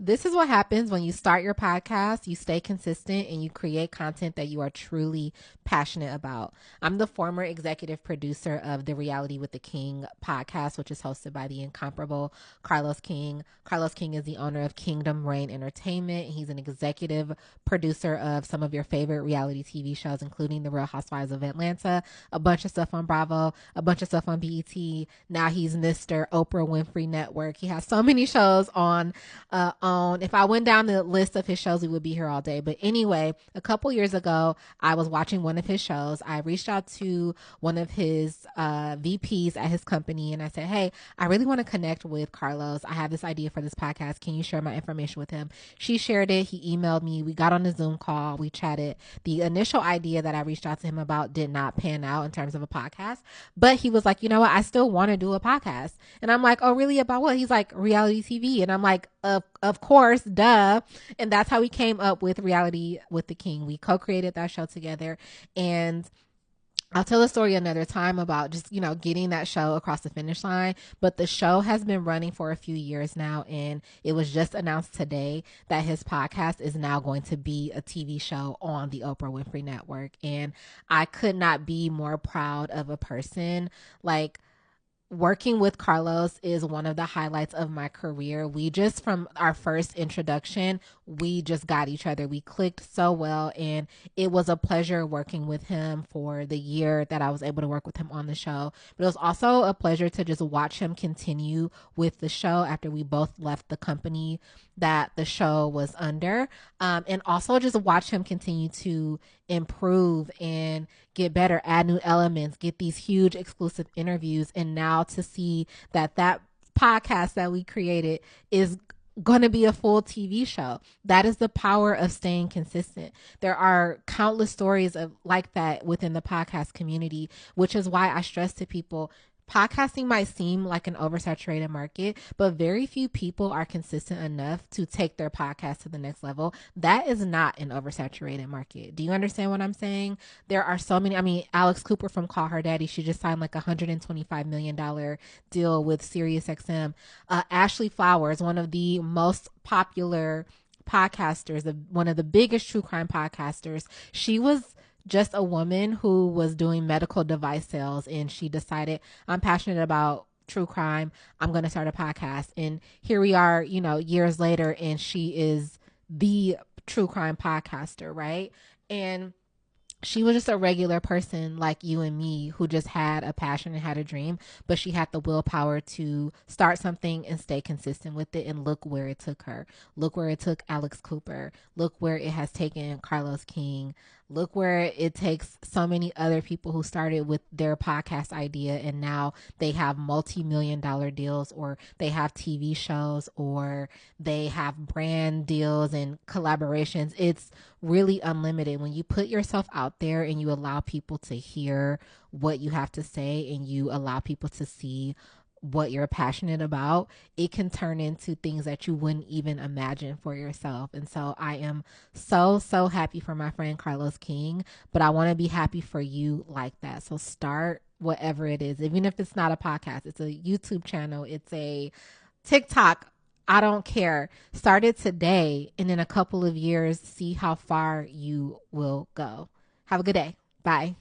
This is what happens when you start your podcast, you stay consistent, and you create content that you are truly passionate about. I'm the former executive producer of the Reality with the King podcast, which is hosted by the incomparable Carlos King. Carlos King is the owner of Kingdom Reign Entertainment. He's an executive producer of some of your favorite reality TV shows, including The Real Housewives of Atlanta, a bunch of stuff on Bravo, a bunch of stuff on BET. Now he's Mr. Oprah Winfrey Network. He has so many shows on. If I went down the list of his shows, we would be here all day. But anyway, a couple years ago, I was watching one of his shows. I reached out to one of his VPs at his company and I said, hey, I really want to connect with Carlos. I have this idea for this podcast. Can you share my information with him? She shared it. He emailed me. We got on a Zoom call. We chatted. The initial idea that I reached out to him about did not pan out in terms of a podcast, but he was like, you know what? I still want to do a podcast. And I'm like, oh, really? About what? He's like, reality TV. And I'm like, of course, duh. And that's how we came up with Reality with the King. We co-created that show together. And I'll tell a story another time about just, getting that show across the finish line. But the show has been running for a few years now. And it was just announced today that his podcast is now going to be a TV show on the Oprah Winfrey Network. And I could not be more proud of a person. Like, working with Carlos is one of the highlights of my career. We just, from our first introduction, we just got each other. We clicked so well, and it was a pleasure working with him for the year that I was able to work with him on the show. But it was also a pleasure to just watch him continue with the show after we both left the company that the show was under, and also just watch him continue to improve and get better, add new elements, get these huge exclusive interviews, and now to see that podcast that we created is going to be a full TV show. That is the power of staying consistent. There are countless stories of like that within the podcast community, which is why I stress to people, podcasting might seem like an oversaturated market, but very few people are consistent enough to take their podcast to the next level. That is not an oversaturated market. Do you understand what I'm saying? There are so many. I mean, Alex Cooper from Call Her Daddy, she just signed like $125 million deal with SiriusXM. Ashley Flowers, one of the most popular podcasters, one of the biggest true crime podcasters, she was just a woman who was doing medical device sales, and she decided, I'm passionate about true crime, I'm going to start a podcast. And here we are, years later, and she is the true crime podcaster, right? And she was just a regular person like you and me who just had a passion and had a dream, but she had the willpower to start something and stay consistent with it. And look where it took her. Look where it took Alex Cooper. Look where it has taken Carlos King. Look where it takes so many other people who started with their podcast idea and now they have multi-million-dollar deals, or they have TV shows, or they have brand deals and collaborations. It's really unlimited when you put yourself out there and you allow people to hear what you have to say and you allow people to see what you're passionate about. It can turn into things that you wouldn't even imagine for yourself. And so I am so happy for my friend Carlos King, but I want to be happy for you like that. So start whatever it is, even if it's not a podcast, it's a YouTube channel, it's a TikTok, I don't care. Start it today, and in a couple of years, see how far you will go. Have a good day. Bye.